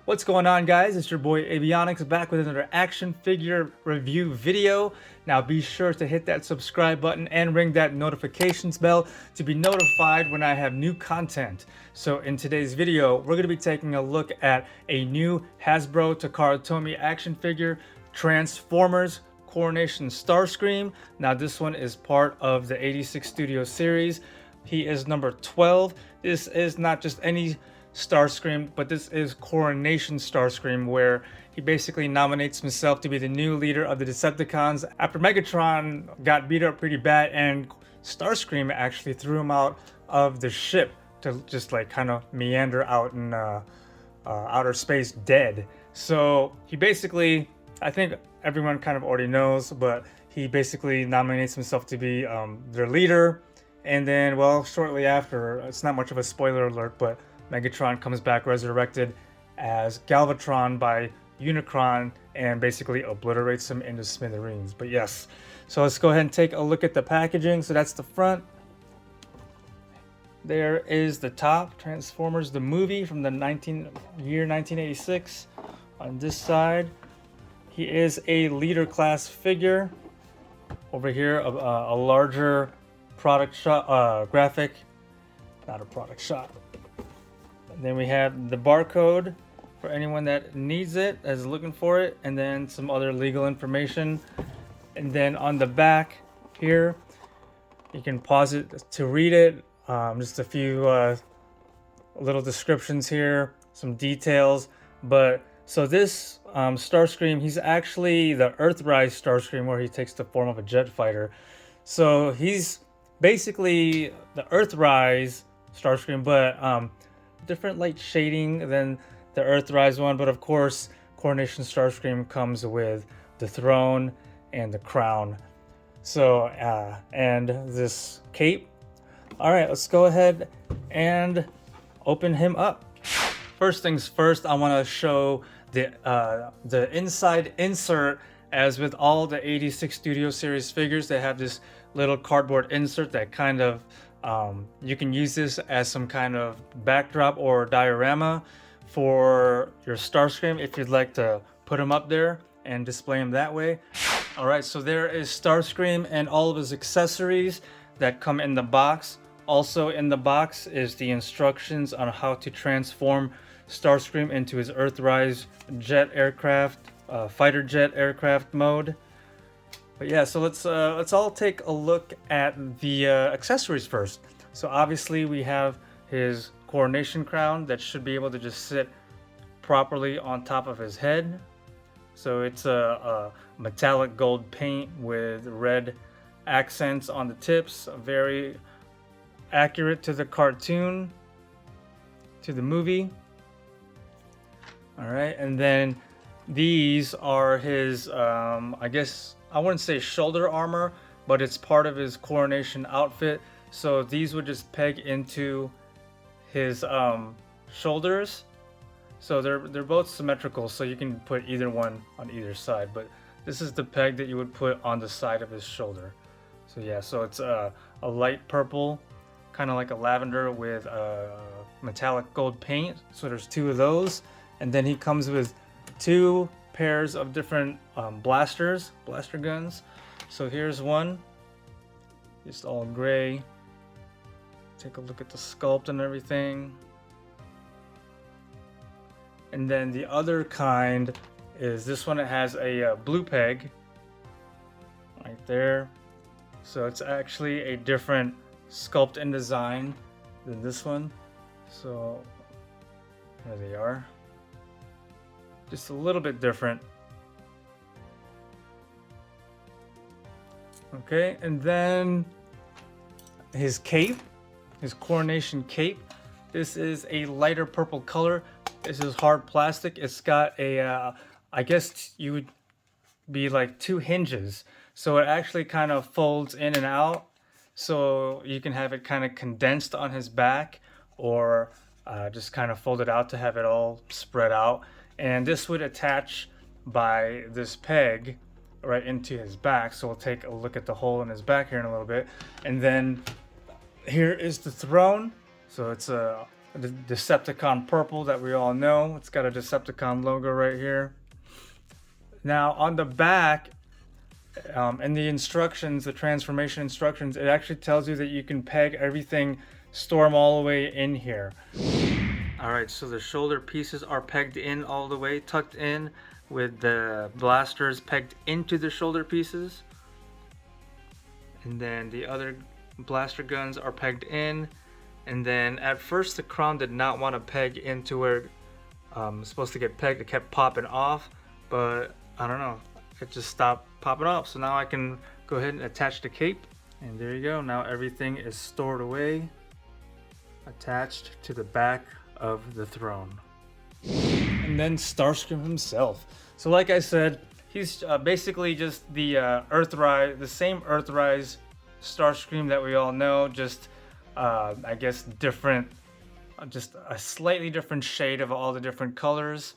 What's going on, guys? It's your boy Avionics back with another action figure review video. Now be sure to hit that subscribe button and ring that notifications bell to be notified when I have new content. So in today's video, we're going to be taking a look at a new Hasbro Takara Tomy action figure, Transformers Coronation Starscream. Now this one is part of the 86 Studio Series. He is number 12. This is not just any Starscream, but this is Coronation Starscream, where he basically nominates himself to be the new leader of the Decepticons after Megatron got beat up pretty bad and Starscream actually threw him out of the ship to just like kind of meander out in outer space dead. So he basically, I think everyone kind of already knows, but he basically nominates himself to be their leader. And then, well, shortly after, it's not much of a spoiler alert, but Megatron comes back resurrected as Galvatron by Unicron and basically obliterates him into smithereens. But yes, so let's go ahead and take a look at the packaging. So that's the front. There is the top, Transformers the movie from the year 1986. On this side, he is a leader class figure. Over here, a larger product shot, graphic, not a product shot. Then we have the barcode for anyone that needs it, is looking for it, and then some other legal information. And then on the back here, you can pause it to read it. Just a few little descriptions here, some details. But so this Starscream, he's actually the Earthrise Starscream, where he takes the form of a jet fighter. So he's basically the Earthrise Starscream, but different light shading than the Earthrise one. But of course, Coronation Starscream comes with the throne and the crown. So and this cape. All right, let's go ahead and open him up. First things first, I want to show the inside insert. As with all the 86 Studio Series figures, they have this little cardboard insert that kind of you can use this as some kind of backdrop or diorama for your Starscream if you'd like to put him up there and display him that way. All right, so there is Starscream and all of his accessories that come in the box. Also in the box is the instructions on how to transform Starscream into his Earthrise jet aircraft, fighter jet aircraft mode. But yeah, so let's all take a look at the accessories first. So obviously we have his coronation crown that should be able to just sit properly on top of his head. So it's a metallic gold paint with red accents on the tips, very accurate to the cartoon, to the movie. All right, and then these are his, I guess, I wouldn't say shoulder armor, but it's part of his coronation outfit. So these would just peg into his shoulders. So they're both symmetrical, so you can put either one on either side. But this is the peg that you would put on the side of his shoulder. So yeah, so it's a light purple, kind of like a lavender with metallic gold paint. So there's two of those. And then he comes with two pairs of different blaster guns. So here's one, just all gray. Take a look at the sculpt and everything. And then the other kind is this one. It has a blue peg right there. So it's actually a different sculpt and design than this one. So there they are. Just a little bit different. Okay, and then his cape, his coronation cape. This is a lighter purple color. This is hard plastic. It's got a, I guess you would be like two hinges. So it actually kind of folds in and out. So you can have it kind of condensed on his back, or just kind of fold it out to have it all spread out. And this would attach by this peg right into his back. So we'll take a look at the hole in his back here in a little bit. And then here is the throne. So it's the Decepticon purple that we all know. It's got a Decepticon logo right here. Now on the back, in the instructions, the transformation instructions, it actually tells you that you can peg everything, store them all the way in here. All right, so the shoulder pieces are pegged in all the way, tucked in, with the blasters pegged into the shoulder pieces. And then the other blaster guns are pegged in. And then at first the crown did not want to peg into where it's supposed to get pegged. It kept popping off, but I don't know, it just stopped popping off. So now I can go ahead and attach the cape, and there you go. Now everything is stored away, attached to the back of the throne. And then Starscream himself. So like I said, he's basically just the Earthrise, the same Earthrise Starscream that we all know, just I guess different, just a slightly different shade of all the different colors.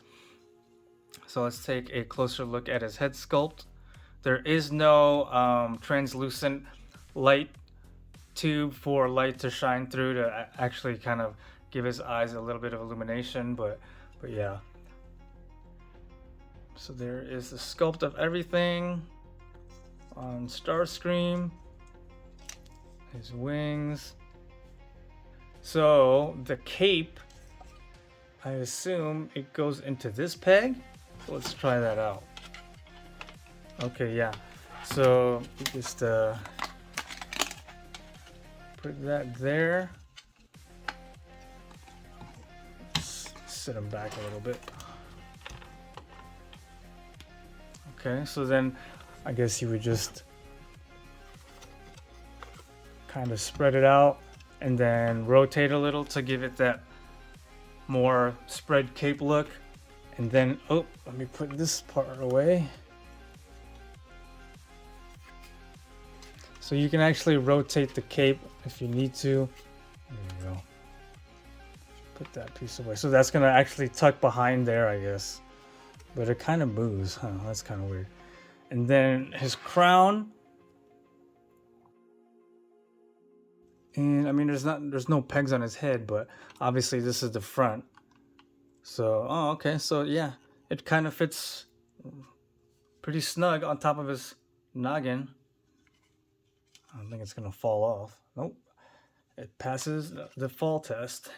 So let's take a closer look at his head sculpt. There is no translucent light tube for light to shine through to actually kind of give his eyes a little bit of illumination, but yeah. So there is the sculpt of everything on Starscream, his wings. So the cape, I assume it goes into this peg. Let's try that out. Okay, yeah. So just put that there. Sit him back a little bit. Okay, so then I guess you would just kind of spread it out and then rotate a little to give it that more spread cape look. And then, oh, let me put this part away. So you can actually rotate the cape if you need to. There you go. Put that piece away. So that's gonna actually tuck behind there, I guess. But it kind of moves, huh? That's kind of weird. And then his crown. And I mean, there's no pegs on his head, but obviously this is the front. So, oh, okay. So yeah, it kind of fits pretty snug on top of his noggin. I don't think it's gonna fall off. Nope. It passes the fall test.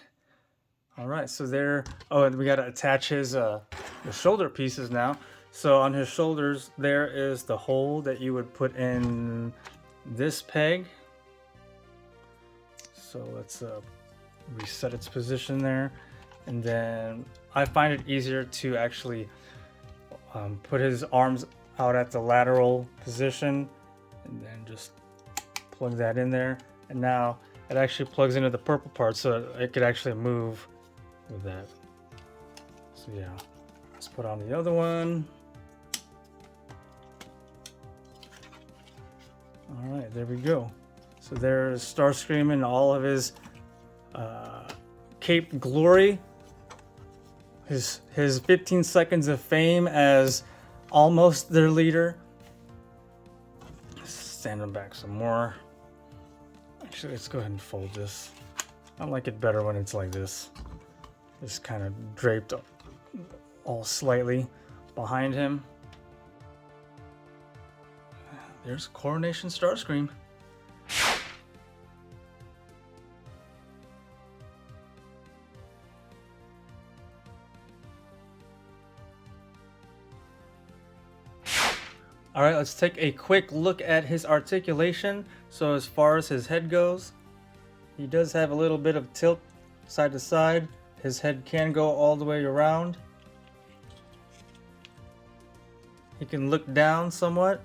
All right, so there. Oh, and we gotta attach his the shoulder pieces now. So on his shoulders, there is the hole that you would put in this peg. So let's reset its position there. And then I find it easier to actually put his arms out at the lateral position and then just plug that in there. And now it actually plugs into the purple part so it could actually move with that. So yeah, let's put on the other one. All right, there we go. So there's Starscream in all of his cape glory. His 15 seconds of fame as almost their leader. Stand him back some more. Actually, let's go ahead and fold this. I like it better when it's like this. Just kind of draped all slightly behind him. There's Coronation Starscream. All right, let's take a quick look at his articulation. So as far as his head goes, he does have a little bit of tilt side to side. His head can go all the way around. He can look down somewhat.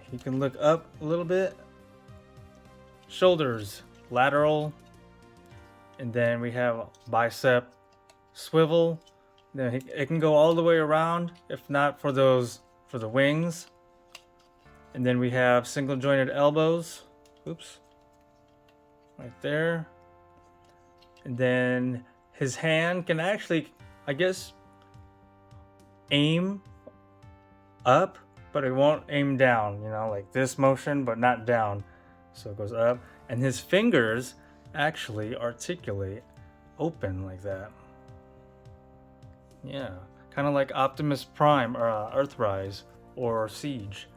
He can look up a little bit. Shoulders, lateral. And then we have bicep swivel. Then it can go all the way around, if not for the wings. And then we have single jointed elbows. Oops. Right there. And then his hand can actually, I guess, aim up, but it won't aim down, you know, like this motion, but not down. So it goes up. And his fingers actually articulate open like that. Yeah, kind of like Optimus Prime or Earthrise or Siege.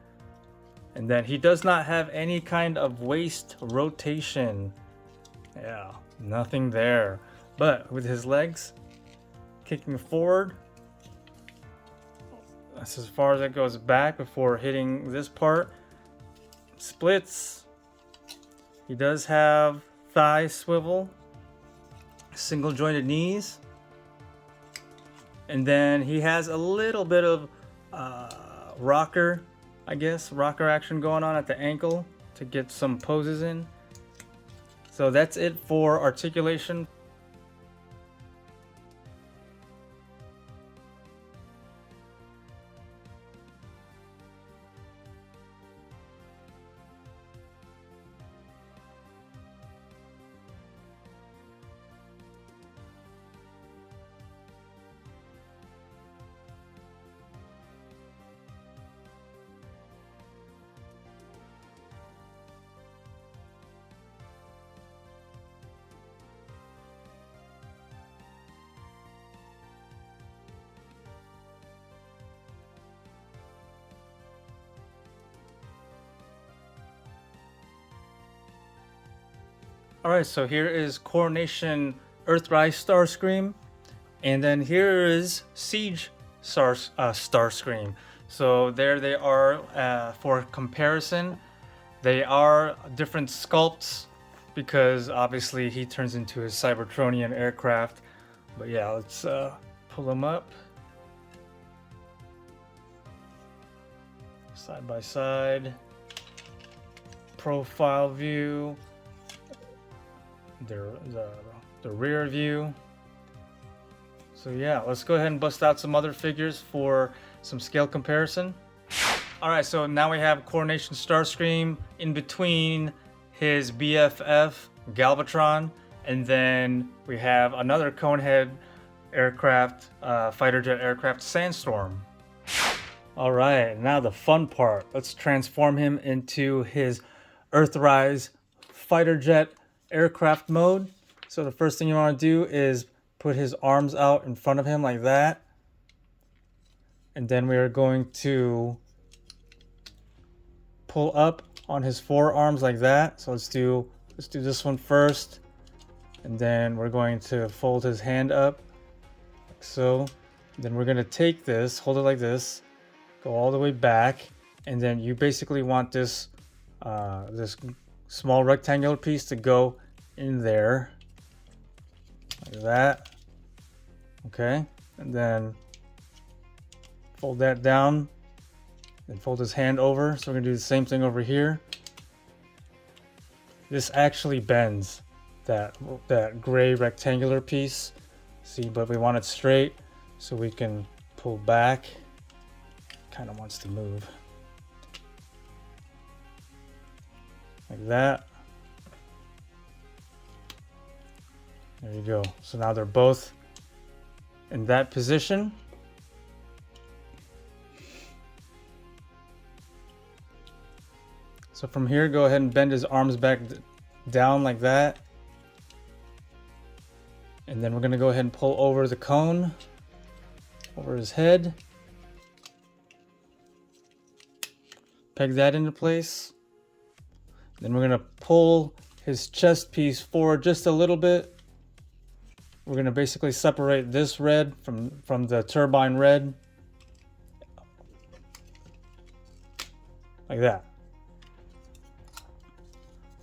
And then he does not have any kind of waist rotation. Yeah, nothing there. But with his legs kicking forward, that's as far as it goes back before hitting this part. Splits. He does have thigh swivel, single jointed knees. And then he has a little bit of rocker, I guess, rocker action going on at the ankle to get some poses in. So that's it for articulation. Alright, so here is Coronation Earthrise Starscream, and then here is Siege Starscream. So there they are for comparison. They are different sculpts because obviously he turns into his Cybertronian aircraft. But yeah, let's pull them up side by side. Profile view. The rear view. So yeah, let's go ahead and bust out some other figures for some scale comparison. Alright, so now we have Coronation Starscream in between his BFF Galvatron, and then we have another Conehead aircraft, fighter jet aircraft, Sandstorm. Alright, now the fun part. Let's transform him into his Earthrise fighter jet aircraft mode. So the first thing you want to do is put his arms out in front of him like that, and then we are going to pull up on his forearms like that. So let's do this one first, and then we're going to fold his hand up like so. Then we're going to take this, hold it like this, go all the way back, and then you basically want this this small rectangular piece to go in there like that. Okay, and then fold that down, then fold his hand over. So we're gonna do the same thing over here. This actually bends that gray rectangular piece, see, but we want it straight, so we can pull back. Kind of wants to move like that. There you go. So now they're both in that position. So from here, go ahead and bend his arms back down like that. And then we're going to go ahead and pull over the cone over his head. Peg that into place. Then we're going to pull his chest piece forward just a little bit. We're going to basically separate this red from the turbine red. Like that.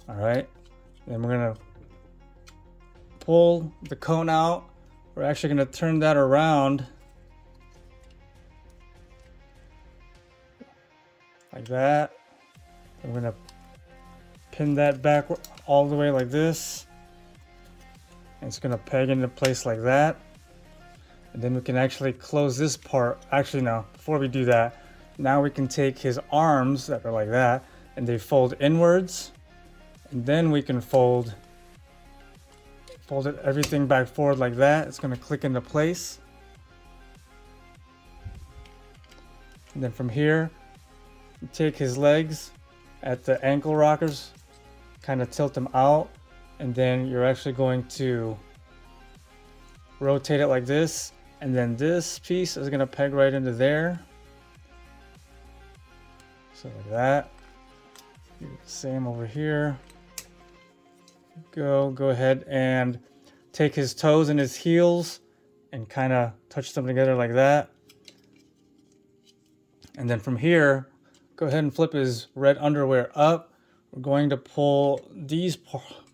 Alright. Then we're going to pull the cone out. We're actually going to turn that around. Like that. And we're going to pin that back all the way like this. And it's going to peg into place like that. And then we can actually close this part. Actually, no, before we do that, now we can take his arms that are like that, and they fold inwards. And then we can fold it everything back forward like that. It's going to click into place. And then from here, you take his legs at the ankle rockers, kind of tilt them out and then you're actually going to rotate it like this, and then this piece is going to peg right into there. So like that. Do the same over here. Go ahead and take his toes and his heels and kind of touch them together like that. And then from here, go ahead and flip his red underwear up. We're going to pull these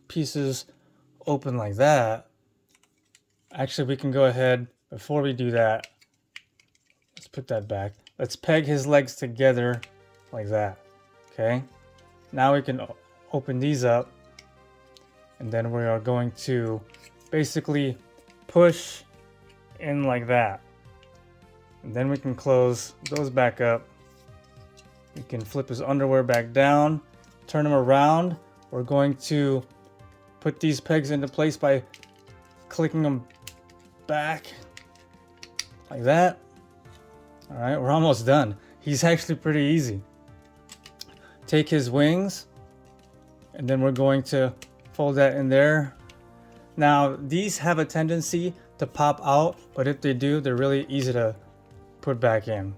pieces open like that. Actually, we can go ahead, before we do that, let's put that back. Let's peg his legs together like that, okay? Now we can open these up, and then we are going to basically push in like that. And then we can close those back up. We can flip his underwear back down, turn him around. We're going to put these pegs into place by clicking them back like that. All right, we're almost done. He's actually pretty easy. Take his wings, and then we're going to fold that in there. Now, these have a tendency to pop out, but if they do, they're really easy to put back in.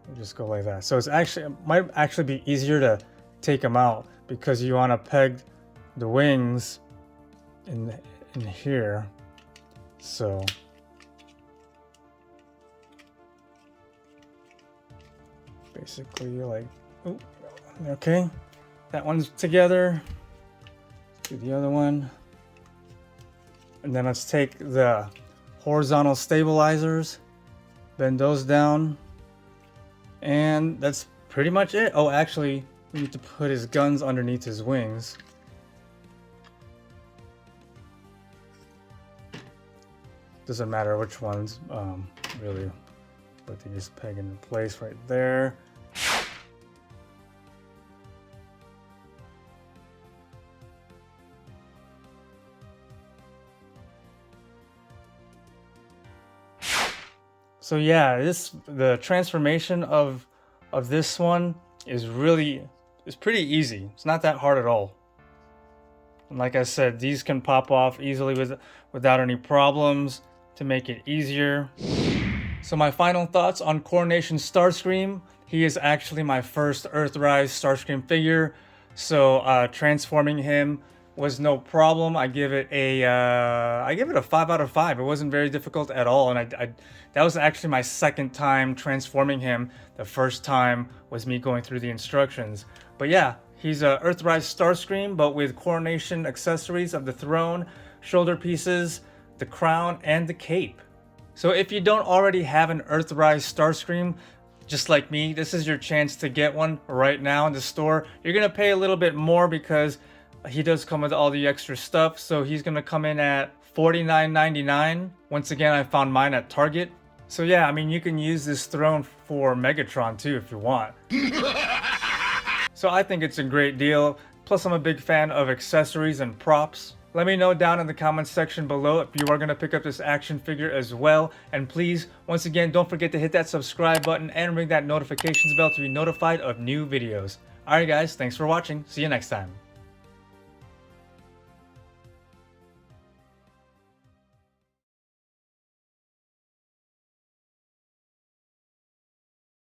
You just go like that. So it might actually be easier to take them out because you want to peg the wings in here. So basically like, ooh, okay, that one's together. Do the other one, and then let's take the horizontal stabilizers, bend those down, and that's pretty much it. Oh, actually, we need to put his guns underneath his wings. Doesn't matter which ones, really, but they just peg into place right there. So yeah, the transformation of this one is pretty easy. It's not that hard at all. And like I said, these can pop off easily without any problems to make it easier. So my final thoughts on Coronation Starscream. He is actually my first Earthrise Starscream figure, so transforming him was no problem. I give it a 5 out of 5. It wasn't very difficult at all, and that was actually my second time transforming him. The first time was me going through the instructions. But yeah, he's a Earthrise Starscream, but with coronation accessories of the throne, shoulder pieces, the crown, and the cape. So if you don't already have an Earthrise Starscream, just like me, this is your chance to get one right now in the store. You're gonna pay a little bit more because he does come with all the extra stuff, so he's gonna come in at $49.99. Once again, I found mine at Target. So yeah, I mean, you can use this throne for Megatron too if you want. So I think it's a great deal. Plus, I'm a big fan of accessories and props. Let me know down in the comments section below if you are going to pick up this action figure as well. And please, once again, don't forget to hit that subscribe button and ring that notifications bell to be notified of new videos. Alright guys, thanks for watching. See you next time.